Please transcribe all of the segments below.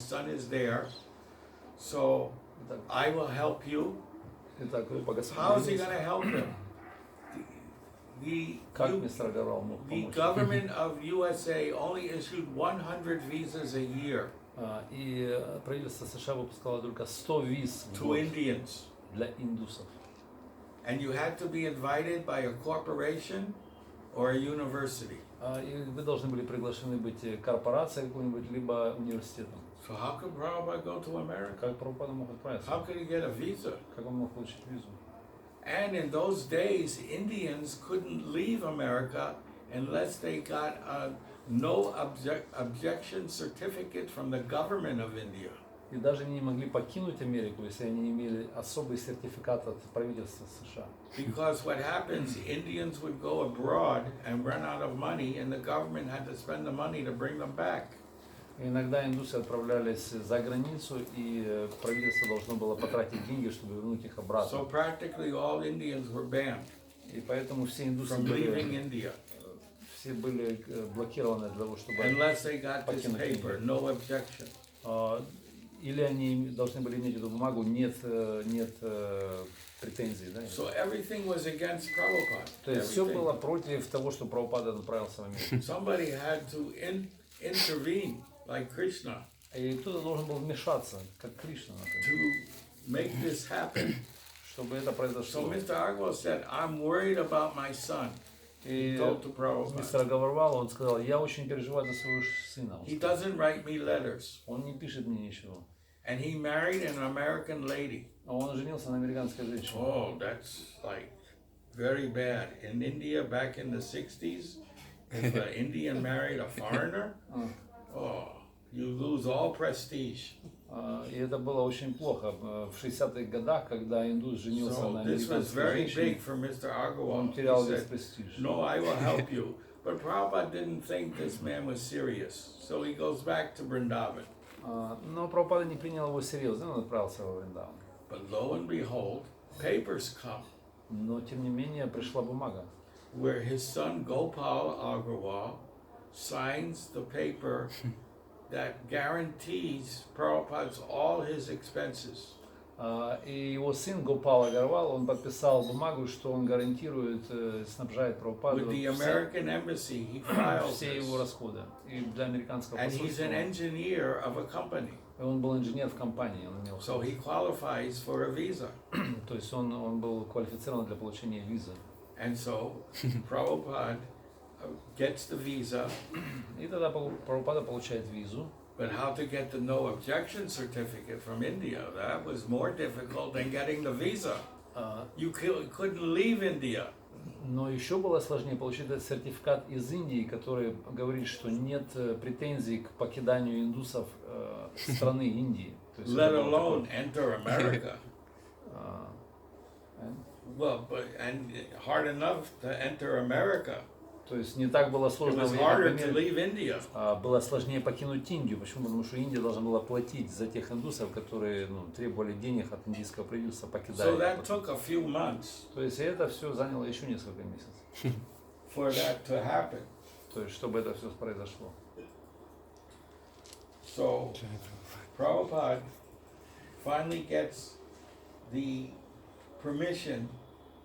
son is there, so I will help you. How is he going to help him? The government of USA only issued 100 visas a year И правительство США выпускало только 100 виз в to год Indians. для индусов. And you had to be invited by a corporation or a university. И вы должны были приглашены быть корпорацией какой-нибудь, либо университетом. So how could Prabhupada go to America? Как Прабхупада мог отправиться? How could he get a visa? Как он мог получить визу? And in those days, Indians couldn't leave America unless they got a no objection certificate from the government of India. И даже не могли покинуть Америку, если они не имели особый сертификат от правительства США. Because what happens, Indians would go abroad and run out of money, and the government had to spend the money to bring them back. Иногда индусы отправлялись за границу, и правительство должно было потратить деньги, чтобы вернуть их обратно. So practically all Indians were banned И поэтому все индусы from leaving были, India все были блокированы для того, чтобы unless they got this покинуть paper, Индию. no objection. Или они должны были иметь эту бумагу, нет претензий. Да? So everything was against Prabhupada. То есть все Everything. было против того, что Прабхупада отправился в Америку. Somebody had to intervene, like Krishna, И кто-то должен был вмешаться, как Кришна, например, to make this happen. чтобы это So произошло. Mr. Agrawal said, I'm worried about my son. He И told to мистер Prabhupada. Агарвал, он сказал, я очень переживаю за своего сына. He doesn't write me letters. Он не пишет мне ничего. And he married an American lady. А он женился на американской женщине. Oh, that's like very bad. In India, back in the 60s, if an Indian married a foreigner, oh, you lose all prestige. И это было очень плохо. В 60-х годах, когда индус женился So на this was американской very женщине, big for Mr. он Agrawal. терял He весь said, престиж. no, I will help you. But Prabhupada didn't think this man was serious. So he goes back to Vrindavan. Но Прабхупада не принял его серьезно, он отправился во Вриндаван. But lo and behold, papers come Но тем не менее пришла бумага, where his son Gopal Agrawal signs the paper that guarantees Prabhupada's all his expenses. И его сын Гопал Агарвал, он подписал бумагу, что он гарантирует, снабжает Прабхупаду With the American embassy, he files все this. его расходы. И для американского And he's посольства. an engineer of a company. И он был инженер в компании, он имел. So he qualifies for a visa. То есть он был квалифицирован для получения визы. And so Prabhupada gets the visa, И тогда Прабхупада получает визу. but how to get the no objection certificate from India, that was more difficult than getting the visa. You couldn't leave India. Но еще было сложнее получить этот сертификат из Индии, который говорит, что нет претензий к покиданию индусов страны Индии. То есть Let это было alone такое, enter America. and- Well, and hard enough to enter America. То есть не так было It сложно was выехать harder в to Америку. leave India. Было сложнее покинуть Индию. Почему? Потому что Индия должна была платить за тех индусов, которые требовали денег от индийского правительства, покидая. So that took a few months То есть это все заняло еще несколько месяцев. for that to happen. То есть чтобы это все произошло. So Prabhupada finally gets the permission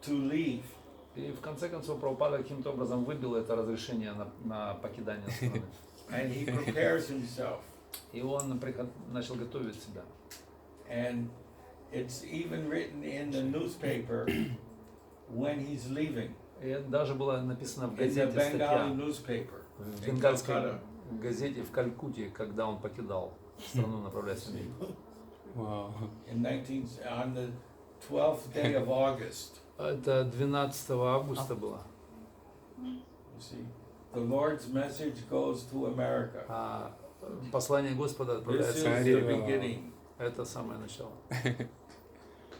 to leave. И в конце концов Прабхупада каким-то образом выбил это разрешение на покидание страны. And he prepares himself. И он начал готовить себя. And it's even written in the newspaper when he's leaving. И даже было написано в In the газете Bengali статья, newspaper в in бенгальской Calcutta. газете в Калькутте, когда он покидал страну, направляясь в Америку. Wow. On the 12th day of August. Это 12 августа было. You see, the Lord's message goes to America. Послание Господа This отправляется. is the beginning, Это самое начало.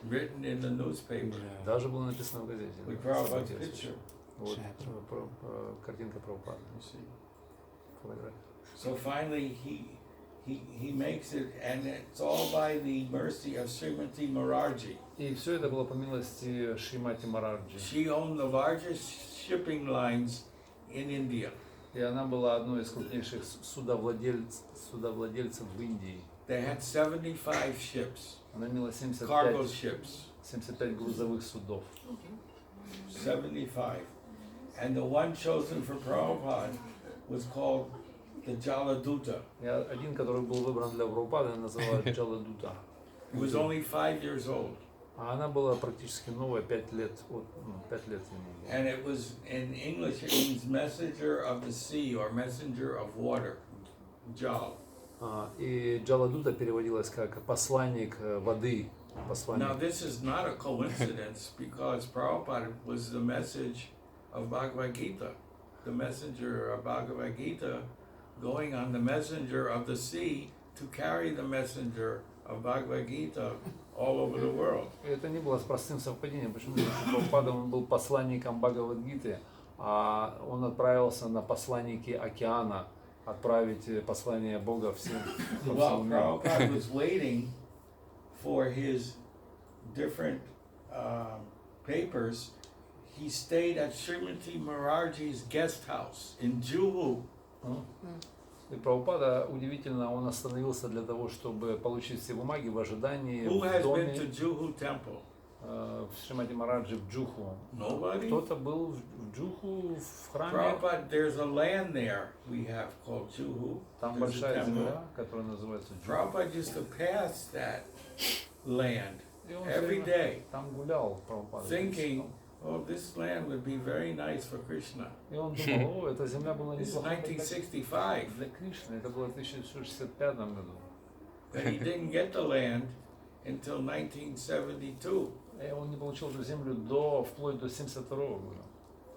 written in the newspaper. Даже было написано в газете. With Prabhupada's picture. Вот картинка Прабхупады. You see. Фотография. So finally, he makes it, and it's all by the mercy of Srimati Morarji. И все это было по милости Шримати Мараджи. She owned the largest shipping lines in India. И она была одной из крупнейших судовладельцев в Индии. they had 75 ships, Она имела cargo 75, ships, 75 грузовых судов. 75. And the one chosen for Prabhupada was called the Jaladuta. И один, который был выбран для Прабхупады, называют Джаладута. He was only 5 years old. А она была практически новая, 5 лет, 5 лет ему было. And it was, in English, it means messenger of the sea or messenger of water. Jal. И Джаладута переводилось как посланник воды, Now, посланник. this is not a coincidence because Prabhupada was the message of Bhagavad Gita, the messenger of Bhagavad Gita, going on the messenger of the sea to carry the messenger of Bhagavad Gita all over the world. Это не было простым совпадением, почему Прабхупада он был посланником Бхагавад-гиты, а он отправился на посланники океана, отправить послание Бога всем. While Prabhupada was waiting for his different papers, he stayed at Srimati Maharaji's guest house in Juhu. И Прабхупада, удивительно, он остановился для того, чтобы получить все бумаги в ожидании Who в has been доме to Juhu temple? в Шримати Мараджи в Джуху. Nobody? Кто-то был в Джуху, в храме. Prabhupada, there's a land there we have called Juhu. Там There's a большая temple. земля, которая называется Джуху. Prabhupada used to pass that land И он every всё время day, там гулял, Прабхупада. thinking, oh, this land would be very nice for Krishna. И он думал, о, эта земля была This is неплохая 1965. для Кришны. Это было в 1965 году. But he didn't get the land until 1972. И он не получил эту землю вплоть до 1972 года.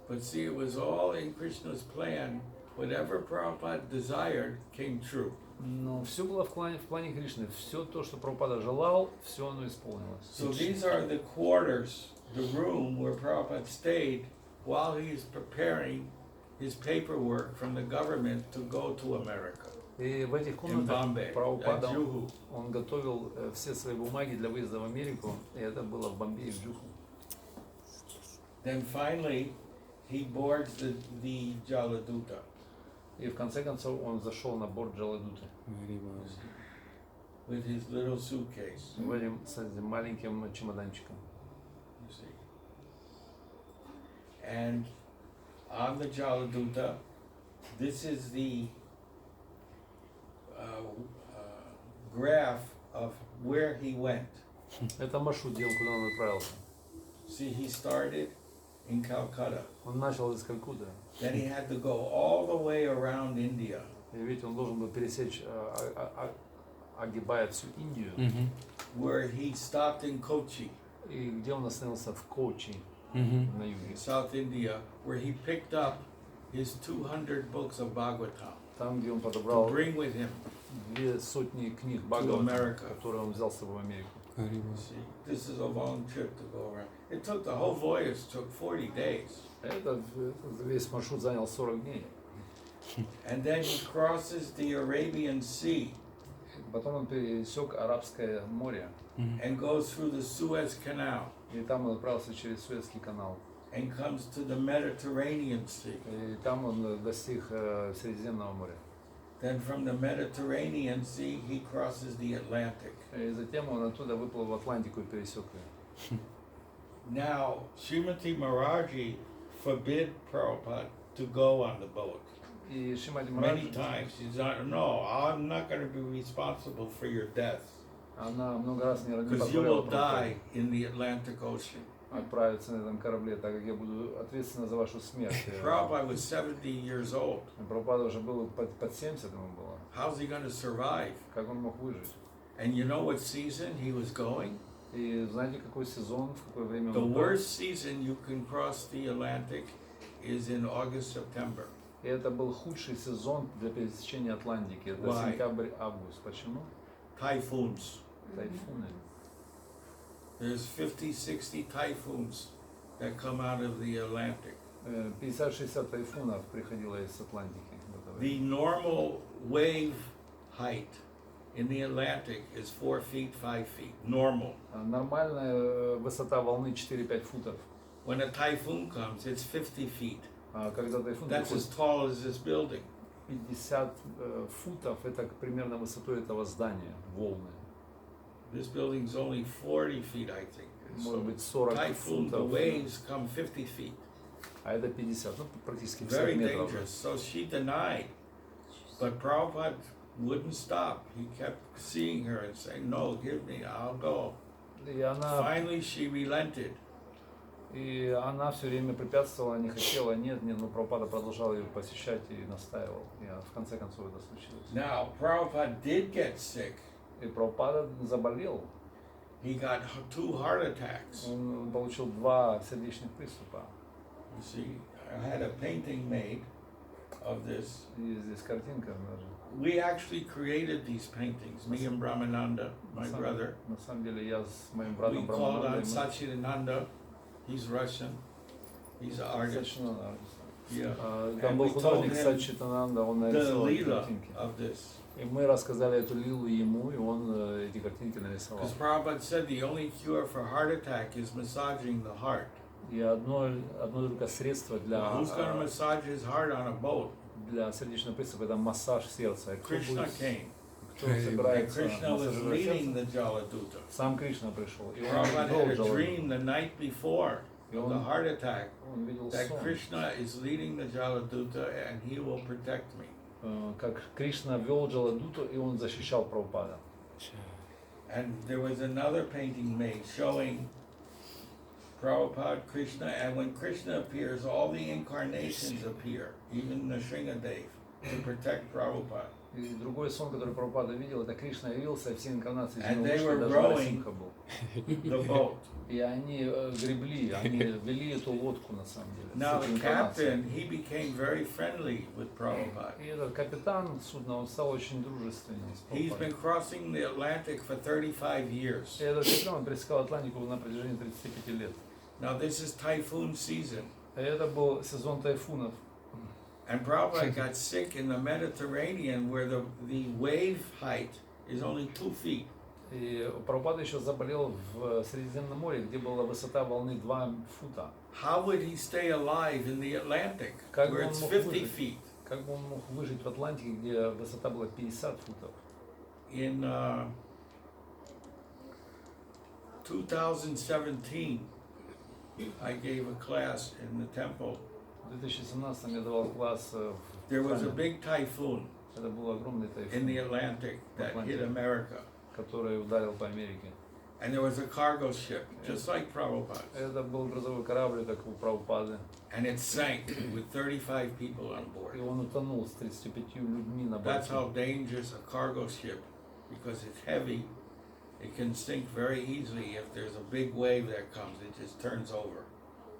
But see, it was all in Krishna's plan. Whatever Prabhupada desired came true. Но все было в плане Кришны. Все то, что Прабхупада желал, все оно исполнилось. So these are the quarters, the room where Prabhupada stayed while he is preparing his paperwork from the government to go to America. И в этих In комнатах Bombay, at Прабхупада Juhu. он готовил все свои бумаги для выезда в Америку, и это было в Бомбее, в Джуху. Then finally, he boards the Jaladuta. И в конце концов он зашел на борт Джаладуты With his little suitcase. с этим маленьким чемоданчиком. You see. And on the Jaladuta, this is the graph of where he went. Это маршрут, где он куда он отправился. See, he started in Calcutta. Он начал из Калькутты. Then he had to go all the way around India. И ведь он должен был пересечь, огибая всю Индию. Where he stopped in Kochi, И где он остановился в Кочи, на юге. South India, where he picked up his 200 books of Bhagavatam Там, где он to подобрал bring with him. 200 книг To Бхагаватам, America. которые он взял с собой в Америку. See, this is a long trip to go around. It took the whole voyage took 40 days. Этот весь маршрут занял 40 дней. And then he crosses the Arabian Sea Потом он пересек Арабское море, and goes through the Suez Canal и там он отправился через Суэцкий канал. and comes to the Mediterranean Sea. И там он достиг Средиземного моря. Then from the Mediterranean Sea he crosses the Atlantic. И затем он оттуда выплыл в Атлантику и пересек ее. Now, Srimati Maharaji forbid Prabhupada to go on the boat. И Шримати Many Марадж, times. He's not, no, I'm not going to be responsible for your death она много раз не because you will позволяла die in the Atlantic Ocean. отправиться на этом корабле, так как я буду ответственна за вашу смерть. Prabhupada was 70 years old. Прабхупада уже был под 70 ему было. How's he going to survive? Как он мог выжить? And you know what season he was going? И знаете, какой сезон, в какое время The он был? worst season you can cross the Atlantic is in August, September. И это был худший сезон для пересечения Атлантики. Это Why? сентябрь-август. Почему? Typhoons. Тайфуны. There's 50-60 typhoons that come out of the Atlantic. 50-60 тайфунов приходило из Атлантики. в это The время. normal wave height in the Atlantic is 4 feet, 5 feet. Normal. Нормальная высота волны 4-5 футов. When a typhoon comes, it's 50 feet. А когда тайфун That's as приходит, tall as this building. 50 футов, это примерно высотой этого здания, волны. This building's only 40 feet, I think. Может So быть 40 typhoon, the футов, waves come 50 feet. а это 50, ну практически 50 Very метров. dangerous. So she denied. But Prabhupada wouldn't stop. He kept seeing her and saying, no, give me, I'll go. И она, Finally, she relented. она все время препятствовала, не хотела, нет, но Прабхупада продолжал ее посещать и настаивал. И в конце концов это случилось. Now, Prabhupada did get sick. И Прабхупада заболел. He got 2 heart attacks. Он получил 2 сердечных приступа. You see, I had a painting made of this. И здесь картинка даже. We actually created these paintings, me and Brahmananda, my brother. На самом деле я с моим We братом called on Брахманандой, Satchidananda. He's Russian. He's an artist. Yeah. Там And был we told художник him Саччитананда, он the нарисовал эти lila картинки. of this. И мы рассказали эту лилу ему, и он эти картинки нарисовал. Because Prabhupada said the only cure for heart attack is massaging the heart. И одно только средство Who's going to massage his heart on a boat? для сердечного приступа это массаж сердца. И Krishna came. кто And собирается Krishna was массажировать leading сердце, the Jaladuta. сам Кришна пришел. И Prabhupada он had a видел dream the night before И of the heart attack он видел that сон, Krishna is leading the Jaladuta and he will protect me. как Кришна вел Джаладуту, и он защищал Прабхупада. And there was another painting made showing Prabhupada, Krishna, and when Krishna appears, all the incarnations appear, even Nrsimhadev, to protect Prabhupada. И другой сон, который Прабхупада видел, это Кришна явился, и все инкарнации And из they него were вышли, даже rowing Нарасимха был. The boat. И они гребли, они вели эту лодку на самом деле. Now с the этой инкарнацией. captain, he became very friendly with Prabhupada. И этот капитан судна, он стал очень дружественным с He's Прабхупадой. been crossing the Atlantic for 35 years. И этот капитан, он пересекал Атлантику на протяжении 35 лет. Now this is typhoon season. И это был сезон тайфунов. And Prabhupada got sick in the Mediterranean where the wave height is only 2 feet. И Прабхупада еще заболел в Средиземном море, где была высота волны 2 фута. How would he stay alive in the Atlantic Как where бы он it's мог 50 выжить? feet? Как бы он мог выжить в Атлантике, где высота была 50 футов? In 2017, I gave a class in the temple. В 2017 я давал класс в There was a храме. big typhoon Это был огромный in the тайфун, Atlantic that hit America. который ударил по Америке. And there was a cargo ship, just like Prabhupada. Это был грузовой корабль, как у Прабхупады. And it sank with 35 people on board. И он утонул с 35 людьми на That's how борту. dangerous a cargo ship, because it's heavy, it can sink very easily. If there's a big wave that comes, it just turns over.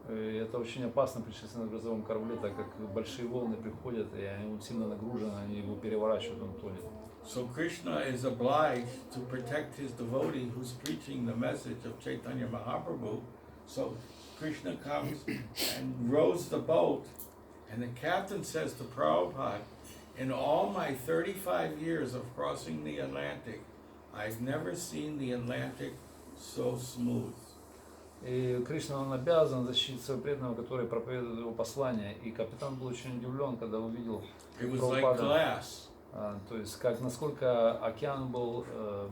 И это очень опасно путешествовать на грузовом корабле, так как большие волны приходят, и он сильно нагружен, они его переворачивают, он тонет. So Krishna is obliged to protect his devotee who's preaching the message of Chaitanya Mahaprabhu. So Krishna comes and rows the boat, and the captain says to Prabhupada, in all my 35 years of crossing the Atlantic, I've never seen the Atlantic so smooth. И Кришна, он обязан защитить своего преданного, который проповедует его послание. И капитан был очень удивлен, когда увидел It was like Прабхупада. glass. То есть, как насколько океан был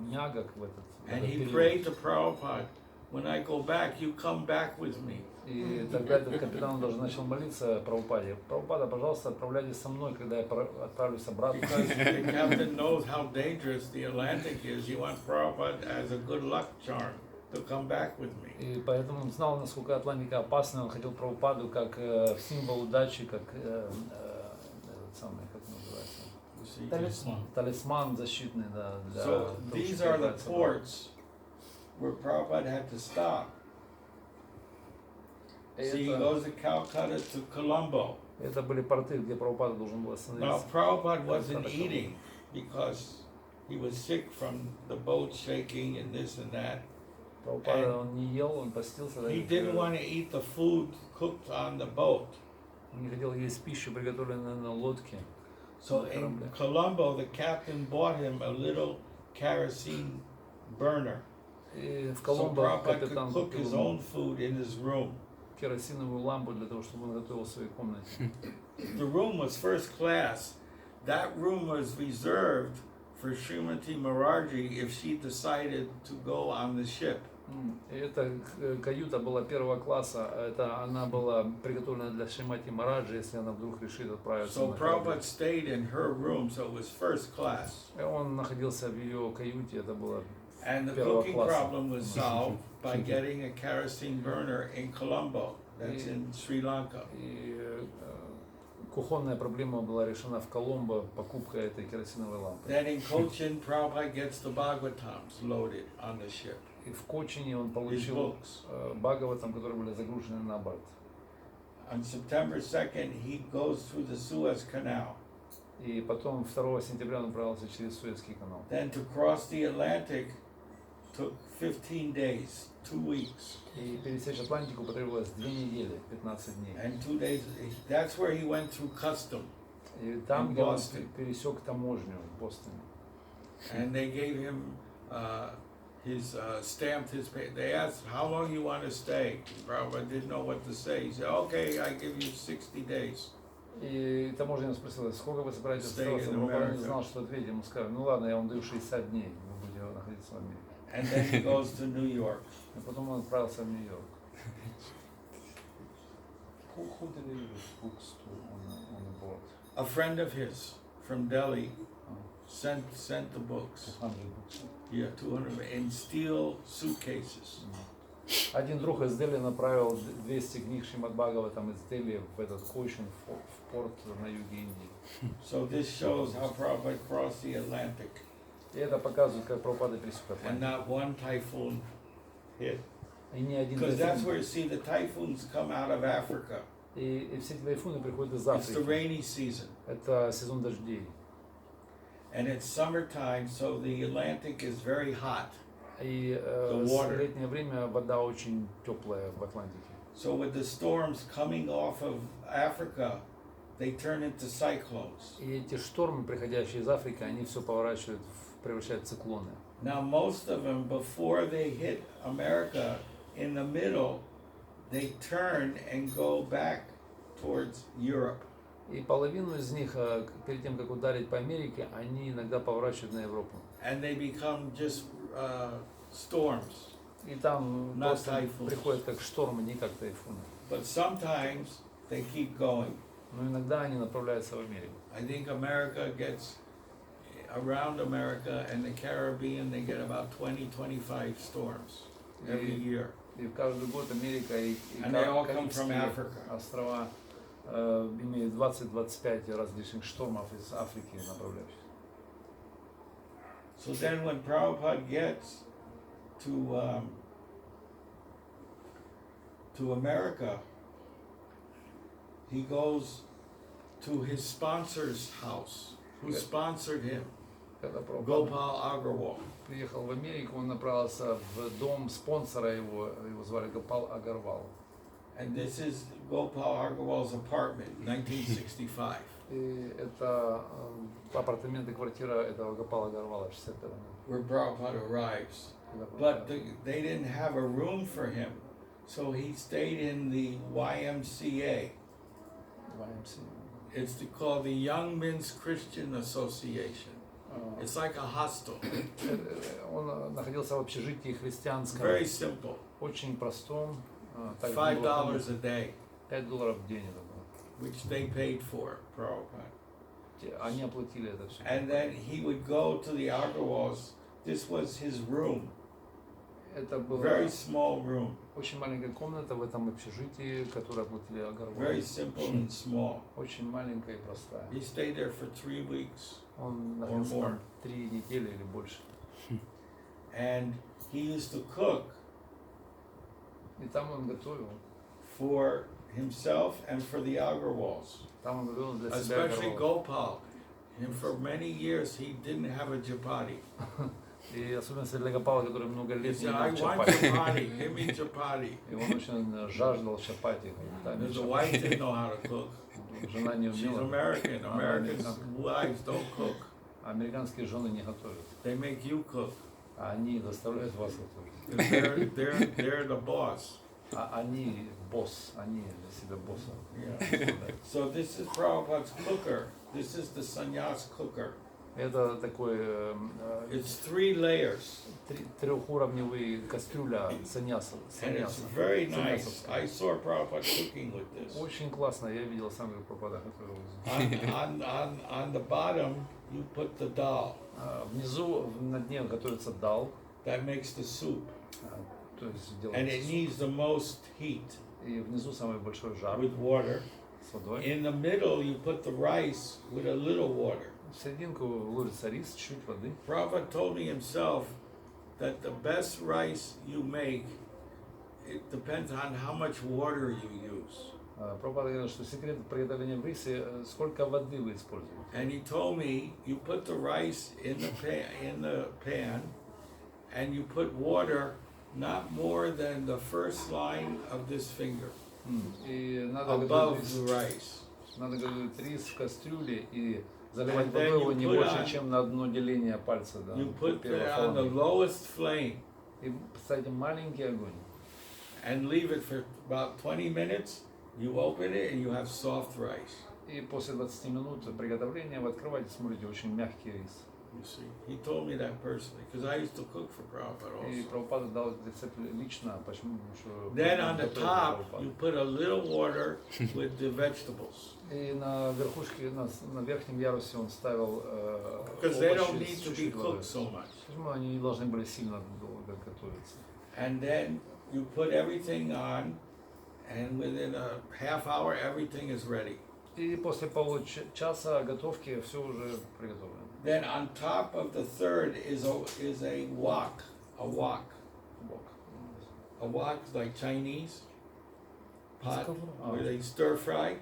мягок в этот And he период. prayed to Prabhupada, when I go back, you come back with me. И тогда этот капитан даже начал молиться Прабхупаде. Прабхупада, пожалуйста, отправляйтесь со мной, когда я отправлюсь обратно. Because the captain knows how dangerous the Atlantic is. He wants Prabhupada as a good luck charm to come back with me. И поэтому он знал, насколько Атлантика опасна. Он хотел Прабхупаду как символ удачи, как этот самый, как называется, You see? талисман защитный, да, для So того, these чтобы are the добраться. ports where Prabhupada had to stop. See, he goes to Calcutta to Colombo. Это были порты, где Прабхупада должен был Now остановиться. Prabhupada wasn't eating because he was sick from the boat shaking and this and that. Прабхупада, он не ел, он постился. He didn't want to eat the food cooked on the boat. Он не хотел есть пищу, приготовленную на лодке. So in Colombo, the captain bought him a little kerosene burner. И в So Коломбо Prabhupada капитан could cook his купил own food in his room. керосиновую лампу для того, чтобы он готовил в своей комнате. The room was first class, that room was reserved for Srimati Maraji if she decided to go on the ship. И эта каюта была первого класса, это она была приготовлена для Шримати Мараджи, если она вдруг решит отправиться So на корабль. Prabhupada stayed in her room, so it was first class. И он находился в ее каюте, это было And the первого cooking класса. problem was solved by getting a kerosene burner in Colombo, that's in Sri Lanka. И кухонная проблема была решена в Коломбо покупкой этой керосиновой лампы. Then in Cochin, Prabhupada gets the Bhagavatams loaded on the ship. И в Кочине он His получил books. Бхагаватам, которые были загружены на борт. On September 2nd, he goes through the Suez Canal. И потом 2 сентября он отправился через Суэцкий канал. Then to cross the Atlantic took 15 days, 2 weeks. И пересечь Атлантику потребовалось 2 недели, 15 дней. And 2 days, that's where he went through custom. И там, In где он Boston. пересек таможню в Бостоне. And they gave him stamped his pay. They asked, how long you want to stay? Prabhupada didn't know what to say. He said, okay, I give you 60 days. И таможня его спросила, сколько вы собираетесь Stay оставаться? in Но он не America. знал, что ответить. Ему сказали, ну ладно, я вам даю 60 дней, вы будете находиться в Америке. And then he goes to New York. И потом он отправился в Нью-Йорк. Who delivered books to on the board? A friend of his from Delhi sent the books. 200 books. Yeah, 200 in steel suitcases. Один друг из Дели направил 200 книг Шримад Бхагаватам из Дели в этот Кочин, в порт на юге Индии. So this shows how Prabhupada crossed the Atlantic. И это показывает, как Прабхупада пересек And Атлантику. not one typhoon hit. И ни один Because that's тайфун. where, see, the typhoons come out of Africa. И все эти тайфуны приходят из It's the Африки. rainy season. Это сезон дождей. And it's summertime, so the Atlantic is very hot. И The в water. летнее время вода очень теплая в Атлантике. So with the storms coming off of Africa, they turn into cyclones. И эти штормы, приходящие из Африки, они все поворачивают, превращают в циклоны. Now most of them, before they hit America, in the middle, they turn and go back towards Europe. И половину из них, перед тем, как ударить по Америке, они иногда поворачивают на Европу. And they become just storms. И там Not просто typhoons. приходят как штормы, не как тайфуны. But sometimes they keep going. Но иногда они направляются в Америку. I think America gets, around America and the Caribbean, they get about 20-25 storms every year. И каждый год Америка и And they all come from Карибские Africa. острова имеют 20-25 различных штормов из Африки направляющихся. So then when Prabhupada gets to America, he goes to his sponsor's house, who sponsored him, Когда Прабхупада Gopal Agarwal. приехал в Америку, он направился в дом спонсора его звали Гопал Агарвал. And this is Gopal Agarwal's apartment, 1965. И это апартаменты, квартира этого Гопала Агарвала, 65 года. Where Prabhupada arrives. Когда But Прабхупада- they didn't have a room for him, so he stayed in the YMCA. YMCA. It's called the Young Men's Christian Association. It's like a hostel, Он находился в общежитии христианском, very simple, очень простом. Так $5 a day, $5 в день это было. which they paid for, Prabhupada. Они оплатили это все. And then he would go to the Agarwals. This was his room, Это была very small room, очень маленькая комната в этом общежитии, которую оплатили very Агарвал. simple and small. Очень маленькая и простая. He stayed there for 3 weeks, Он находился more. там 3 недели или больше. and he used to cook И там он готовил. for himself and for the Agarwals, Там он готовил для себя especially Агарвал. Gopal. And for many years, he didn't have a chapati. И особенно для Гопала, который много He лет не said, I ел want чапати. chapati, give me chapati. И он очень жаждал чапати. Да, Because the чапати. wife didn't know how to cook. Жена не She's умела. American. Americans' wives don't cook. Американские жены не готовят. They make you cook. А они заставляют вас готовить. 'Cause they're the boss. Они босс, они для себя босса. Yeah. So this is Prabhupada's cooker. This is the sannyas cooker. Это такой It's 3 layers. трехуровневый кастрюля саньяса. And it's very nice. I saw Prabhupada cooking with this. Очень классно, я видел сам, как Прабхупада готовил. On the bottom, you put the dal. Внизу на дне готовится дал, That makes the soup. то есть And it делается суп. needs the most heat И внизу самый большой жар with water. с водой. In the middle, you put the rice with a little water. В серединку ложится рис, чуть воды. Prabhupada told me himself that the best rice you make, it depends on how much water you use. Прабхупада говорил, что секрет приготовления в рисе, сколько воды вы используете. And he told me you put the rice in the pan, and you put water not more than the first line of this finger И надо above готовить the rice. надо готовить рис в кастрюле и заливать And then водой его you не put больше, on- чем на одно деление пальца. Да, You put первой it on the фаланги. lowest flame И поставьте маленький огонь. and leave it for about 20 minutes. You open it and you have soft rice. И после 20 минут приготовления вы открываете, смотрите, очень мягкий рис. You see, he told me that personally because I used to cook for Prabhupada И also. Прабхупада дал рецепт лично, почему? Потому что Then on the готовил top, Прабхупада. you put a little water with the vegetables И на верхушке, на верхнем ярусе он ставил because they don't овощи need с to be чуть-чуть водой. cooked so much. Почему они не должны были сильно долго готовиться? And then you put everything on, and within a half hour, everything is ready. И после получаса готовки все уже приготовлено. Then on top of the third is a wok, Бок. a wok like Chinese pot Oh. where they stir fry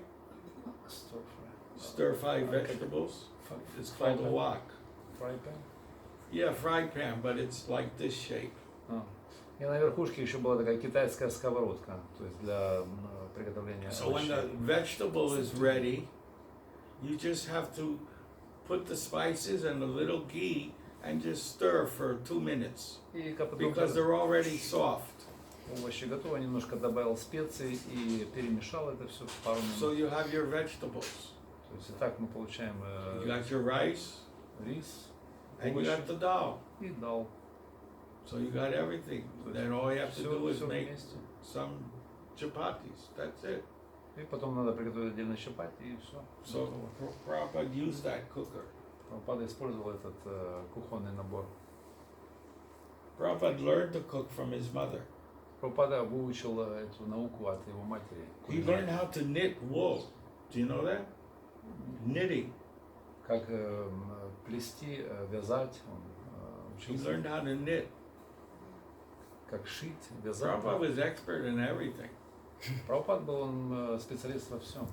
Stir-fry. vegetables. It's called a wok. Fry pan. Yeah, fry pan, but it's like this shape. И на верхушке еще была такая китайская сковородка, то есть для приготовления So when the овощей. vegetable is ready, you just have to put the spices and a little ghee and just stir for 2 minutes И потом, because когда they're already soft. овощи готовы, немножко добавил специй и перемешал это все пару So минут. you have your vegetables. То есть и так мы получаем You got your rice рис, and you овощи got the dal. и дал. So you got everything. Then all you have to do is Все make вместе. some chapatis. That's it. И потом надо приготовить отдельно чапати и все. So Prabhupada used that cooker. Прабхупада использовал этот кухонный набор. Prabhupada learned to cook from his mother. Прабхупада выучил эту науку от его матери. He learned how to knit wool. Do you know that? Knitting. Как плести, вязать. Он He учился. learned how to knit. Как шить, вязать. Prabhupada was expert in everything. Прабхупад был он специалист во всем.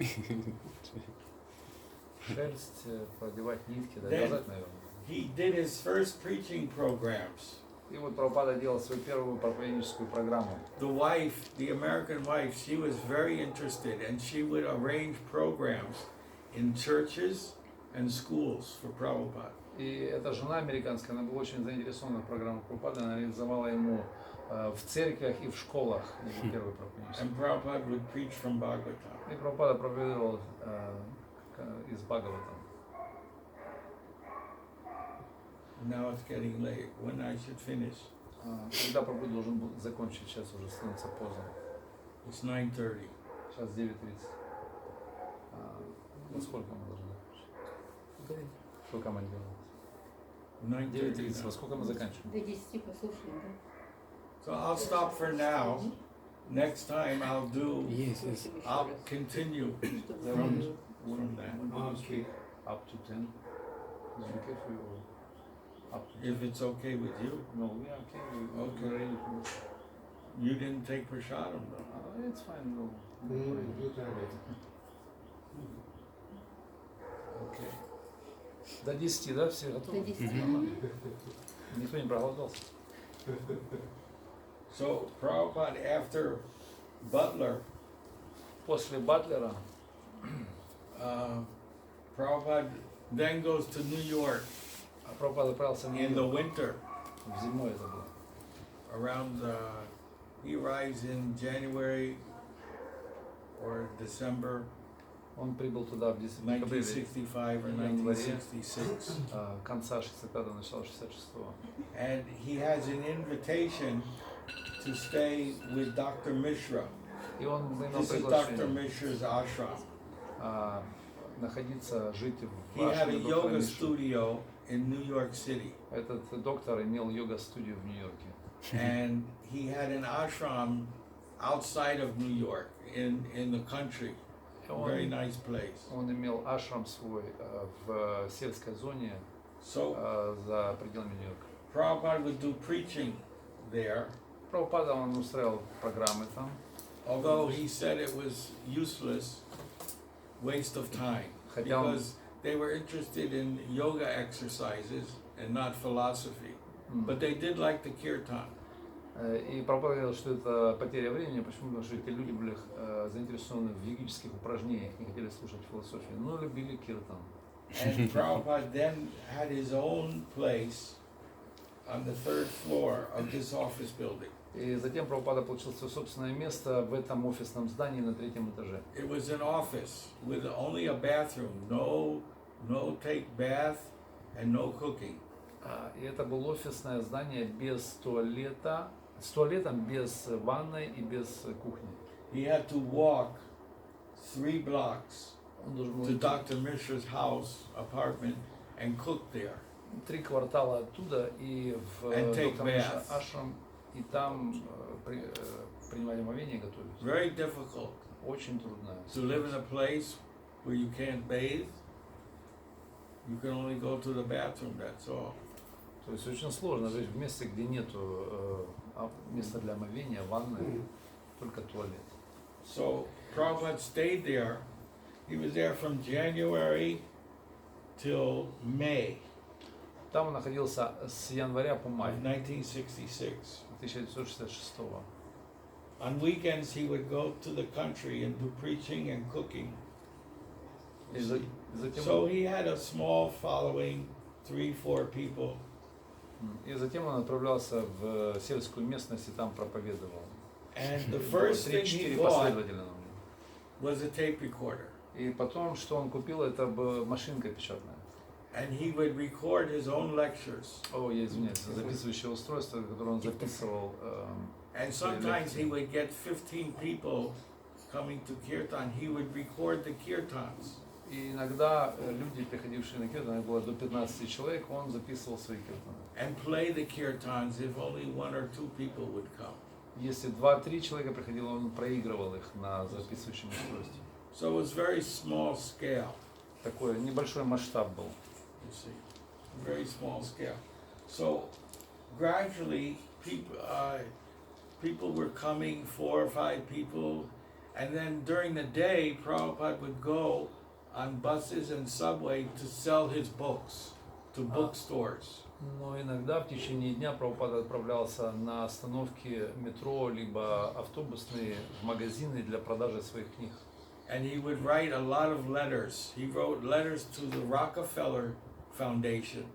Шерсть, продевать нитки, да, Then- вязать, наверное. He did his first preaching programs. И вот Прабхупада делал свою первую проповедническую программу. The wife, the American wife, she was very interested and she would arrange programs in churches and schools for Prabhupada. И эта жена американская, она была очень заинтересована в программах Прабхупады, она реализовала ему в церквях и в школах его первый проповеднический. And Prabhupada would preach from Bhagavatam. И Прабхупада проповедовал из Бхагаватам. Now it's getting late. When I should finish? Когда Прабхупада должен был закончить, сейчас уже становится поздно. It's 9:30. Сейчас 9:30. Во сколько мы должны закончить? Сколько мы делаем? 9:30. Во сколько мы заканчиваем? До 10 послушаем, да? So I'll stop for now. Next time I'll do. Yes, yes. I'll continue from that. Okay. Up to 10. Is it okay for you? Up to 10? If it's okay with you. No, we are okay. Okay. We're ready for this. You didn't take prasadam though. It's fine. No. Okay. До 10, да? Все До готовы? 10. Никто не проголодался. So Prabhupada, after Butler, После Батлера Prabhupada then goes to New York Прабхупада отправился в in the Нью-Йорк. winter В зимой это было. around He arrives in January or December Он прибыл туда в декабре 1965 or январе 1966. конца 65-го, начала 66-го. And he has an invitation to stay with Dr. Mishra. И он имел This is Dr. приглашение Mishra's ashram. находиться, жить в He had a ашраме доктора yoga Миши. studio in New York City. Этот доктор имел йога-студию в Нью-Йорке. And he had an ashram outside of New York in the country. Very nice place. Он имел ашрам свой в сельской зоне So за пределами Нью-Йорка. Prabhupada would do preaching there, Прабхупада он устраивал программы там, although he said it was useless, waste of time, хотя он, because they were interested in yoga exercises and not philosophy. But they did like the kirtan. и Прабхупада говорил, что это потеря времени. Почему? Потому что эти люди были заинтересованы в йогических упражнениях, не хотели слушать философию, но любили киртан. And Prabhupada then had his own place on the third floor of this office building. И затем Прабхупада получил свое собственное место в этом офисном здании на 3-м этаже. It was an office with only a bathroom, no take bath and no cooking. И это было офисное здание без туалета, с туалетом, без ванной и без кухни. He had to walk 3 blocks Он должен был to идти Dr. Mishra's house, apartment, and cook there. 3 квартала оттуда и в And take доктора Миша bath. ашрам, и там принимали омовение и готовить. Very difficult Очень трудно. to live in a place where you can't bathe. You can only go to the bathroom, that's all. То есть очень сложно жить в месте, где нету места для омовения, ванны, только туалет. So Prabhupada stayed there. He was there from January till May Там он находился с января по май of 1966. 1966 года. On weekends he would go to the country and do preaching and cooking. И затем, So he had a small following, 3-4 people. и затем он отправлялся в сельскую местность и там проповедовал. And the first thing he 3-4 bought последовательно. was a tape recorder. И потом, что он купил, это машинка печатная. And he would record his own lectures. О, я извиняюсь, записывающее устройство, которое он записывал. And sometimes he would get 15 people coming to kirtan. He would record the kirtans. И иногда люди, приходившие на киртан, было до 15 человек, он записывал свои киртаны. And play the kirtans if only 1 or 2 people would come. Если 2-3 человека приходило, он проигрывал их на записывающем устройстве. So it was very small scale, Такой небольшой масштаб был. you see, very small scale. So gradually people were coming, 4 or 5 people, and then during the day Prabhupada would go on buses and subway to sell his books to bookstores. Но иногда в течение дня Прабхупада отправлялся на остановки метро, либо автобусные в магазины для продажи своих книг. And he would write a lot of letters. He wrote letters to the Rockefeller Foundation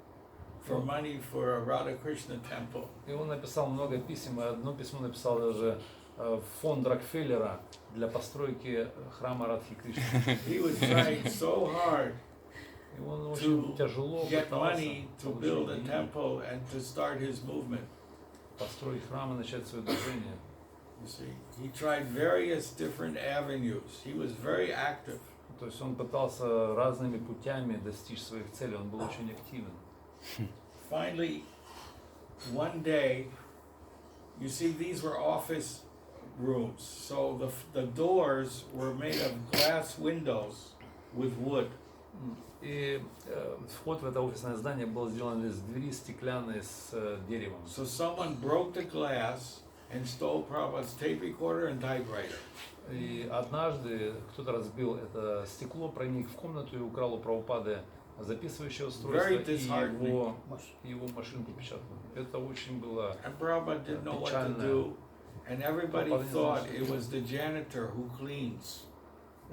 for money for a Radha Krishna temple. И он написал много писем, и одно письмо написал даже в фонд Рокфеллера для постройки храма Радхи Кришны. He was trying so hard И он очень тяжело get пытался money to build a получить деньги, temple and to start his movement. построить храм и начать свое движение. You see, he tried various different avenues. He was very active. То есть он пытался разными путями достичь своих целей, он был очень активен. Finally, one day, you see, these were office rooms. So the doors were made of glass windows with wood. И вход в это офисное здание был сделан из двери стеклянной с деревом. So someone broke the glass and stole Prabhupada's tape recorder and typewriter. И однажды кто-то разбил это стекло, проник в комнату и украл у Прабхупады записывающее устройство и его машинку печатную. Это очень было And Prabhupada didn't know what to печально. do, and everybody thought it was the janitor who cleans.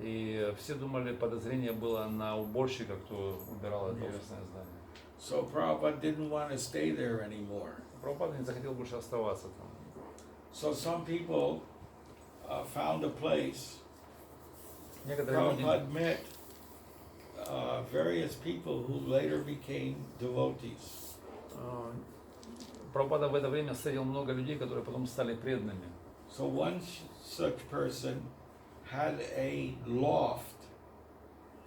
И все думали, подозрение было на уборщика, кто убирал это офисное здание. So Prabhupada didn't want to stay there anymore. Прабхупада не захотел больше оставаться там. So some people found a place. Некоторые люди, Prabhupada met various people who later became devotees. Прабхупада в это время встретил много людей, которые потом стали преданными. So one such person had a loft.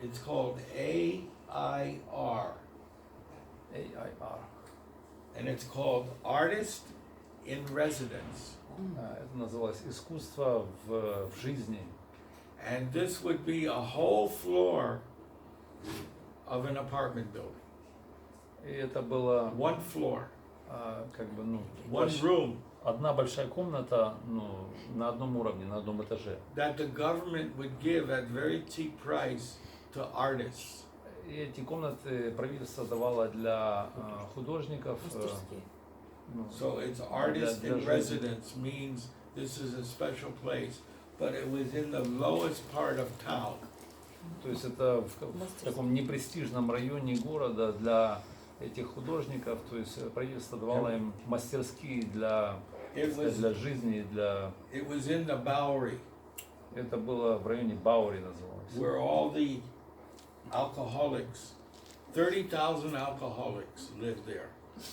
It's called AIR. AIR. And it's called Artist in Residence. Это называлось искусство в жизни. And this would be a whole floor of an apartment building. И это было One floor, как бы, ну, one room одна большая комната, ну, на одном уровне, на одном этаже. that the government would give at very cheap price to artists. И эти комнаты правительство давало для художников. Ну, So it's artist для in жизни. residence means this is a special place, but it was in the lowest part of town. То есть это в таком непрестижном районе города для этих художников, то есть правительство давало им мастерские для жизни, для... It was in the Bowery, Это было в районе Баури называлось. where all the alcoholics, 30,000 alcoholics lived there.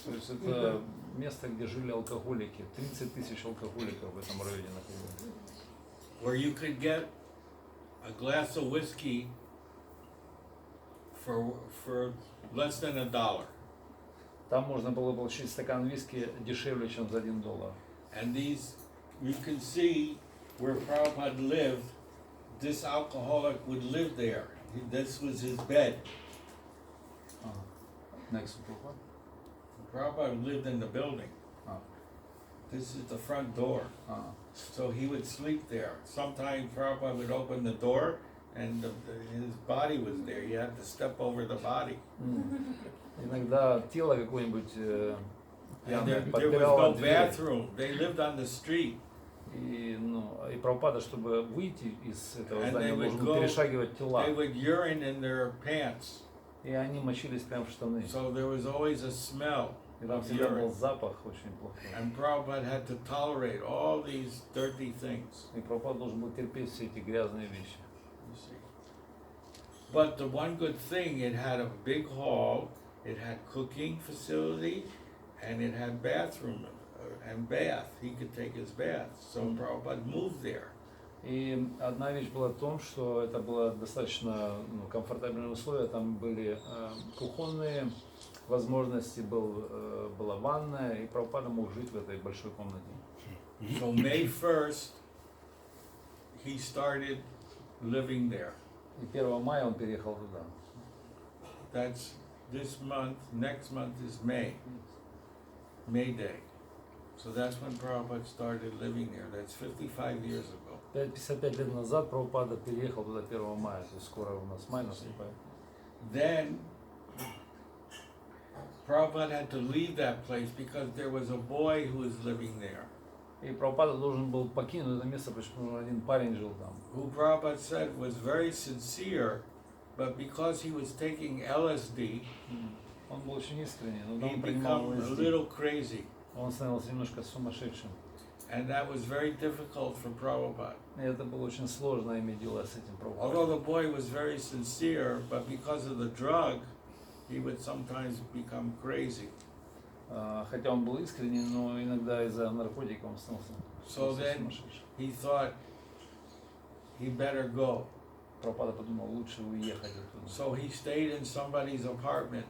То есть это место, где жили алкоголики. 30 тысяч алкоголиков в этом районе находилось. Where you could get a glass of whiskey for less than $1. Там можно было получить стакан виски дешевле, чем за $1. And these, you can see where Prabhupada lived, this alcoholic would live there. This was his bed. Next to Prabhupada. Prabhupada lived in the building. This is the front door. So he would sleep there. Sometimes Prabhupada would open the door and his body was there. You had to step over the body. Иногда тело какое-нибудь And there was подпирало no дверь. bathroom. They lived on the street. И Прабхупада, чтобы выйти из этого And здания, they would должен был go- перешагивать тела. They would urine in their pants. И они мочились прямо в штаны. So there was always a smell И там of всегда был urine. запах очень плохой. And Prabhupada had to tolerate all these dirty things. И Прабхупада должен был терпеть все эти грязные вещи. You see. But the one good thing, it had a big hall, it had cooking facility, and it had bathroom and bath. He could take his bath. So Prabhupada moved there. И одна вещь была в том, что это было достаточно комфортабельные условия. Там были кухонные возможности, была ванная, и Прабхупада мог жить в этой большой комнате. So May 1st, he started living there. И 1 мая он переехал туда. That's this month. Next month is May. May Day. So that's when Prabhupada started living there. That's 55 years ago. 55 лет назад Прабхупада переехал туда 1 мая, то есть скоро у нас май наступает. Then Prabhupada had to leave that place because there was a boy who was living there, И Прабхупада должен был покинуть это место, потому что один парень жил там. who Prabhupada said was very sincere, but because he was taking LSD, Он был очень искренний, но he он принимал became a LSD. little crazy. Он становился немножко сумасшедшим. And that was very difficult for Prabhupada. И это было очень сложно иметь дело с этим Although Прабхупадой. the boy was very sincere, but because of the drug, he would sometimes become crazy. Хотя он был искренний, но иногда из-за наркотиков он становился So then сумасшедшим. he thought he better go. Прабхупада подумал, лучше уехать оттуда. So he stayed in somebody's apartment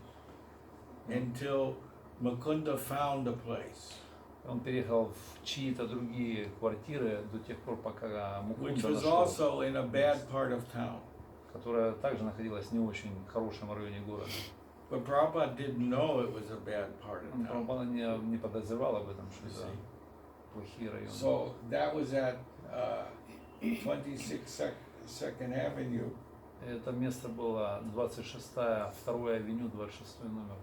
until Mukunda found a place, Он переехал в чьи-то другие квартиры до тех пор, пока which Мукунда was нашел, also in a bad part of town. которая также находилась в не очень хорошем районе города. But Prabhupada didn't know it was a bad part of town. Прабхупада не подозревал об этом, что You это see. плохие районы. So that was at 26 Second Avenue. Это место было 26-я, 2-я авеню, 26-й номер.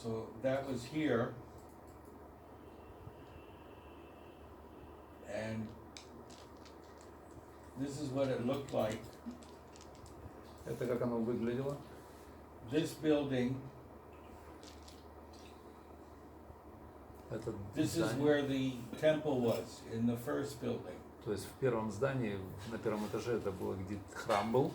So that was here. And this is what it looked like. Это как оно выглядело. This building Это This is здание, where the temple was, in the first building. то есть в первом здании, на первом этаже это было, где храм был,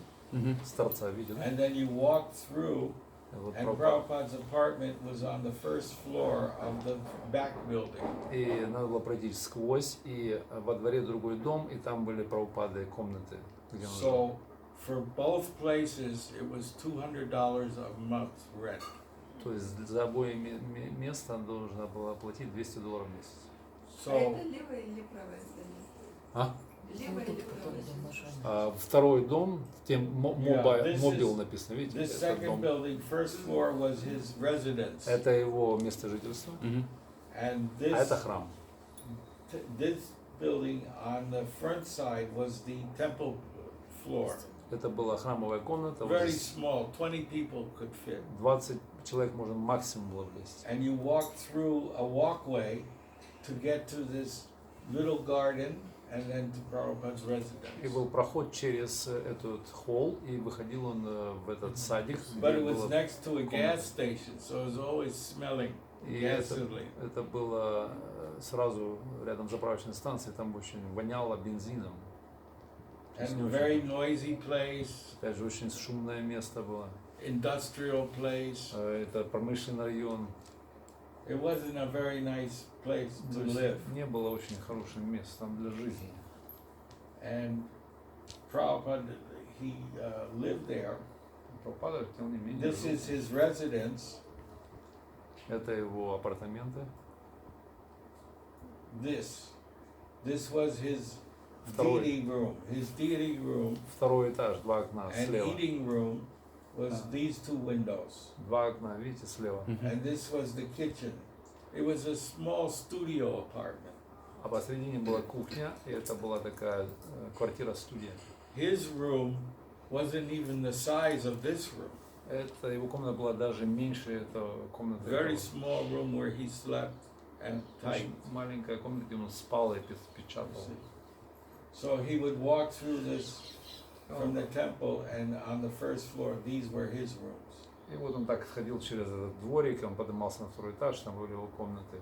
с торца виден. And then you walked through, Вот and Prabhupada's apartment was on the first floor of the back building. И надо было пройти сквозь, и во дворе другой дом, и там были Прабхупады комнаты, где он жил. So for both places, it was $200 a month rent. То есть за обои места должна была платить $200 в месяц. So Это левое или правое здание? А? Левое или правое здание? Второй дом, тем this мобил is- написано, видите? this Это second дом. building, first floor was his residence. Это его место жительства, And а это this, храм. this building on the front side was the temple floor. Это была храмовая комната, вот Very здесь small, 20 people could fit. 20 человек можно максимум было влезть. And you walk through a walkway to get to this little garden and then to Prabhupada's И residence. был проход через этот холл, и выходил он в этот садик, But где it was было... next to a gas station, so it was always smelling И это, gasoline. это было сразу рядом с заправочной станцией, там очень воняло бензином. То есть And не a очень- very noisy place, Опять же, очень шумное место было. industrial place. Это промышленный район. It wasn't a very nice place То to есть live. не было очень хорошим местом для жизни. And Prabhupada, he lived there. Прабхупада, тем не менее, This жил. is his residence. Это его апартаменты. This was his Второй. deity room. His deity room Второй этаж, два окна and слева. eating room was these two windows. Два окна, видите, слева. And this was the kitchen. It was a small studio apartment. А посередине была кухня, и это была такая квартира-студия. His room wasn't even the size of this room. Это его комната была даже меньше этого комнаты. Very small room where he slept and typed. Очень маленькая комната, где он спал и печатал. So he would walk through this from the temple, and on the first floor, these were his rooms. И вот он так ходил через этот дворик, он поднимался на второй этаж, там были его комнаты.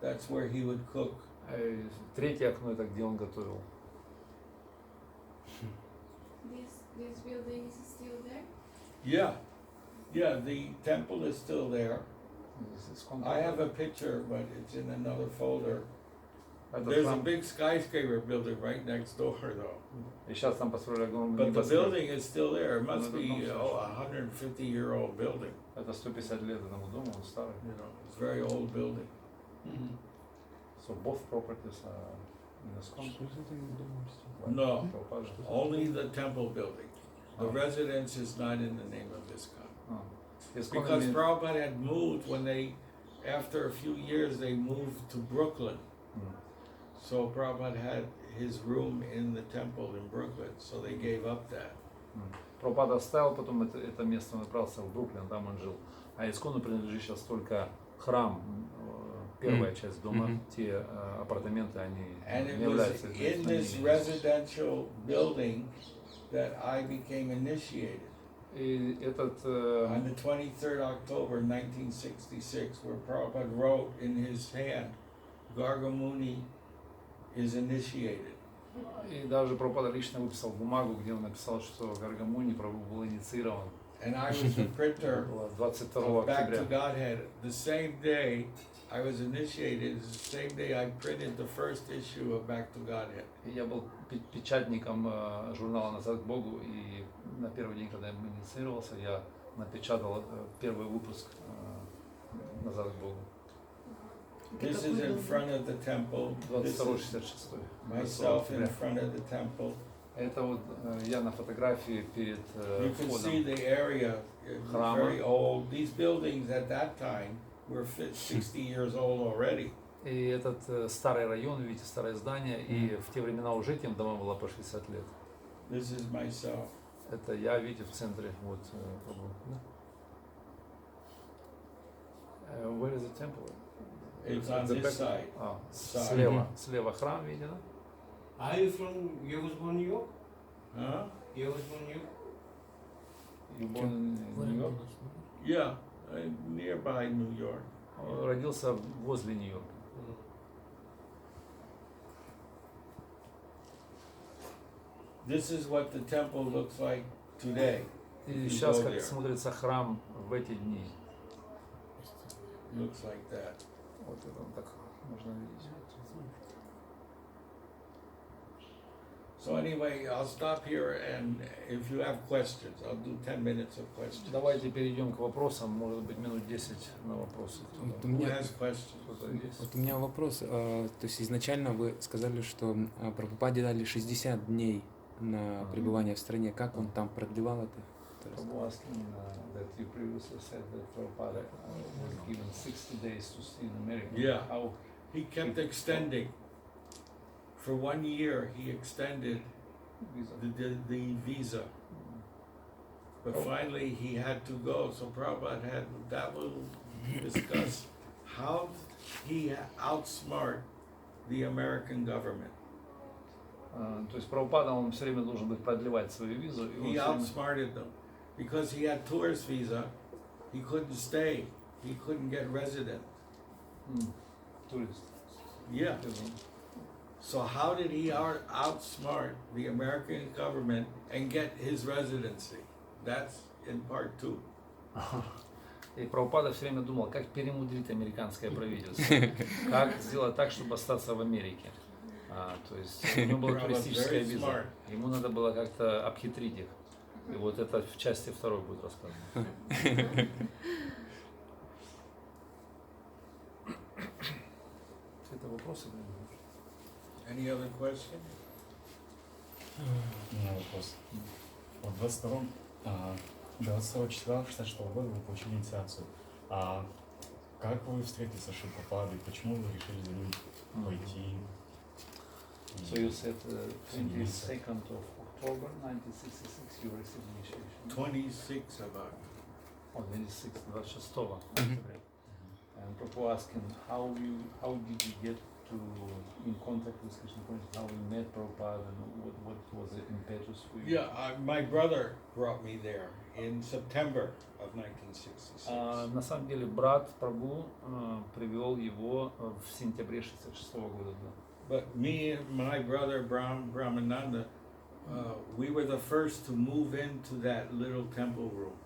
That's where he would cook. Третье окно это где он готовил. This building is still there? Yeah, the temple is still there. Сколько I have a picture, but it's in another folder. этот There's a храм. big skyscraper building right next door, though. И сейчас там построили огромный But the небоскреб. building is still there. It must No, be no, no. a 150-year-old building. Это 150 лет этому дому, он старый. You know, it's a very old building. So both properties are in the sconto. No, only the temple building. The Oh. residence is not in the name of this guy. Исконно Because имеет- Prabhupada had moved when after a few years, they moved to Brooklyn. So Prabhupada had his room in the temple in Brooklyn, so they gave up that. Прабхупада оставил, потом это место он отправился в Бруклин, там он жил. А Искону принадлежит сейчас только храм, первая часть дома, те апартаменты, они And it не was являются in this знаменитыми. residential building that I became initiated И этот on the 23rd October 1966, where Prabhupada wrote in his hand, Gargamuni is initiated. и даже Прабхупада лично выписал бумагу, где он написал, что Гаргамуни Прабху был инициирован. And I was the Это printer было 22 of Back to октября. Godhead. The same day I was initiated, the same day I printed the first issue of Back to Godhead. И я был печатником журнала «Назад к Богу», и на первый день, когда я инициировался, я напечатал первый выпуск «Назад к Богу». This is in front of the temple. This is 22-66. myself in front of the temple. Это вот я на фотографии перед You can see входом. the area, it was Храма. very old. These buildings at that time were 60 years old already. И этот старый район, видите, старое здание, и в те времена уже тем домам было по 60 лет. This is myself. Это я, видите, в центре. Вот, where is the temple? It's on The this back- side. Слева, слева храм, видно? Are you from, you was born in New York? Huh? You was born in New York? You born in New York? Yeah, nearby New York. родился возле Нью-Йорка. This is what the temple looks like today. И You сейчас go как there. смотрится храм в эти дни. Looks like that. Вот это он так можно видеть. So anyway, I'll stop here, and if you have questions, I'll do 10 minutes of questions. Давайте перейдем к вопросам, может быть минут 10 на вопросы. Вот у Who меня, has questions? Кто-то есть? вот у меня вопрос. То есть изначально вы сказали, что Прабхупаде дали 60 дней на пребывание в стране. Как он там продлевал это? Prabhu asking that you previously said that Prabhupada was given 60 days to stay in America. Yeah. How He kept extending. For 1 year, he extended visa? the visa. But finally, he had to go. So Prabhupada had, that will discuss how he outsmart the American government. То есть Прабхупада, он все время должен быть продлевать свою визу. И он He всё время- outsmarted them. Because he had tourist visa, he couldn't stay. He couldn't get resident. Турист. Yeah. So how did he outsmart the American government and get his residency? That's in part 2. И Прабхупада все время думал, как перемудрить американское правительство, как сделать так, чтобы остаться в Америке. То есть у него была туристическая виза, ему надо было как-то обхитрить их. И вот это в части 2 будет рассказано. Это вопросы? Any other question? У меня вопрос. Вот 22 числа 66 года вы получили инициацию. А как вы встретились с Шилпрападой? Почему вы решили за ним пойти? So you said 22nd of October 1966 you received initiation. 26 about. Oh, 26 октября. And Prabhu asking how did you get to in contact with Krishna consciousness, how you met Prabhupada and what was the impetus for you? Yeah, my brother brought me there in September of 1966. На самом деле брат Прабху привел его в сентябре 66 года. Да. But me and my brother Brahmananda, we were the first to move into that little temple room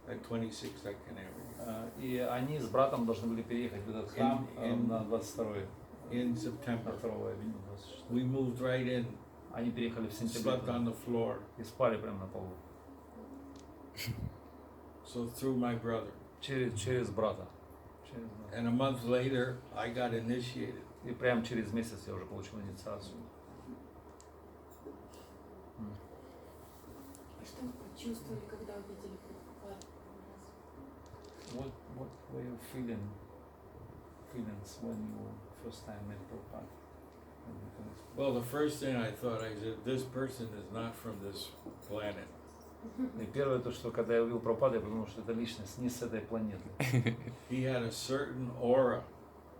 at 26 Avenue И они с братом должны были переехать в этот храм на 22-й. in На September. 2-й авеню 26. We moved right in, Они переехали в сентябре slept on the floor. и спали прямо на полу. So through my brother. Через брата. Через брата. And a month later, I got initiated. И прямо через месяц я уже получил инициацию. Что вы почувствовали, когда увидели Прабхупаду? What were your feelings when you first time met Prabhupada? Well, the first thing I thought, I said, this person is not from this planet. И первое то, что когда я увидел Прабхупаду, я подумал, что это личность не с этой планеты. He had a certain aura,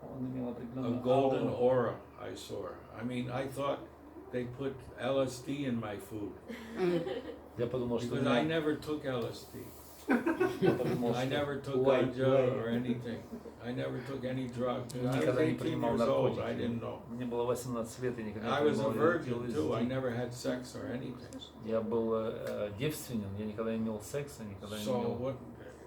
Он имел a определенную golden ауру. aura, I saw. I mean, I thought they put LSD in my food. Я подумал, что Because I never took LSD. я подумал, I что never took Why? ganja or anything. I never took any drugs. I was никогда не 18 принимал years old, I наркотики. didn't know. Мне было 18 лет, и никогда I не was a принимал virgin too, I LSD. never had sex or anything. Я был девственен, я никогда не имел секса, никогда не So имел what,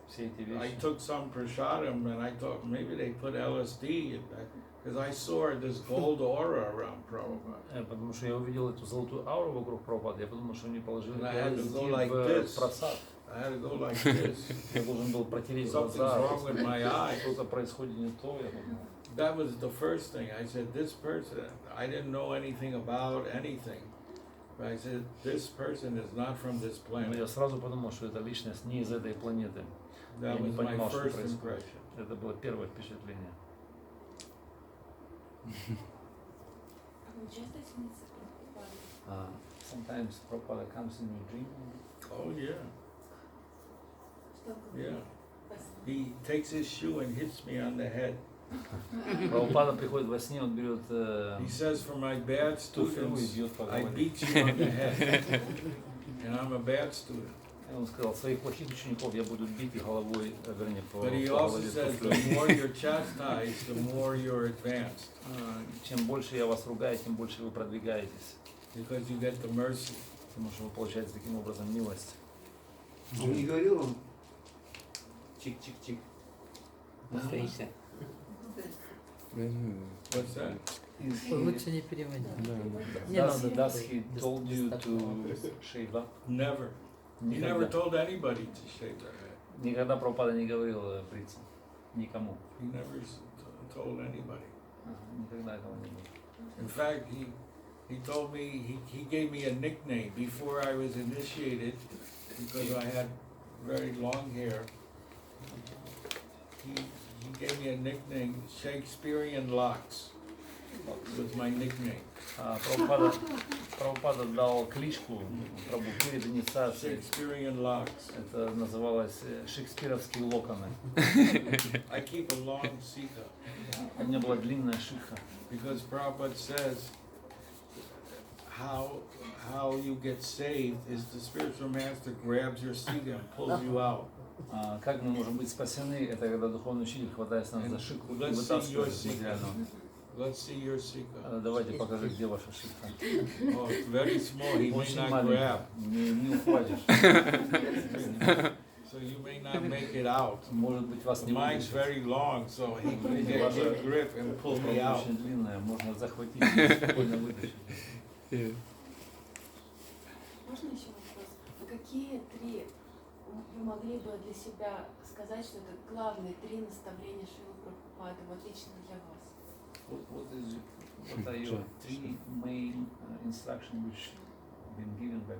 все эти I вещи. took some prasadam and I thought maybe they put LSD in that, because I saw this gold aura around Prabhupada. Потому что я увидел эту золотую ауру вокруг Прабхупады, я подумал, что они положили And I had to go LSD like в this. просад. I had to go like this. Я должен был протереть Something's глаза, wrong with my eyes. что-то происходит не то, я подумал. That was the first thing. I said, this person, I didn't know anything about anything. But I said, this person is not from this Но я planet. сразу подумал, что эта личность не из этой планеты. That Я не was my понимал, что first происходит. impression. Это было первое впечатление. А вы часто снится Прабхупада? Sometimes Prabhupada comes in your dream. Oh, yeah, Что говорит? yeah. Во сне? He takes his shoe and hits me on the head. Прабхупада приходит во сне, он берет He says, for my bad туфлю и students, бьет по I голове. beat you on the head. And I'm a bad student. И он сказал, своих плохих учеников я буду бить головой, вернее, по But he по also голове says туфлей. the more you're chastised, the more you're advanced, Чем больше я вас ругаю, тем больше вы продвигаетесь. because you get the mercy. Потому что вы получаете таким образом милость. Он не говорил вам чик-чик-чик. Постричься. What's that? Лучше не переводить. Да, Не надо. Does he told you to shave up? Never. He never told anybody to shave their head. Никогда Прабхупада не говорил бриться. Никому. He never told anybody. Никогда этого не было. In fact, he told me, he gave me a nickname before I was initiated because I had very long hair. He gave me a nickname, Shakespearean Locks was my nickname. Прабхупада дал кличку Прабху перед инициацией. Shakespearean Locks. Это называлось шекспировские локоны. I keep a long sika У меня была длинная шика. because Prabhupada says how you get saved is the spiritual master grabs your sika and pulls you out. Как мы можем быть спасены, это когда духовный учитель хватает нас за шику и Let's see вытаскивает your из sika. материального. Let's see your sika. Давайте покажи, где ваша шика. Oh, it's very small. He may Очень not маленькая, grab, не ухватишь. so you may not make it out. Может быть, вас не Mine's вытащить. very long, so he can get a good grip and pull me Прабху out. очень длинная, можно захватить и спокойно вытащить. Можно еще вопрос? А какие три вы могли бы для себя сказать, что это главные три наставления Шрилы Прабхупады, вот лично для вас? What are your three main instructions which been given by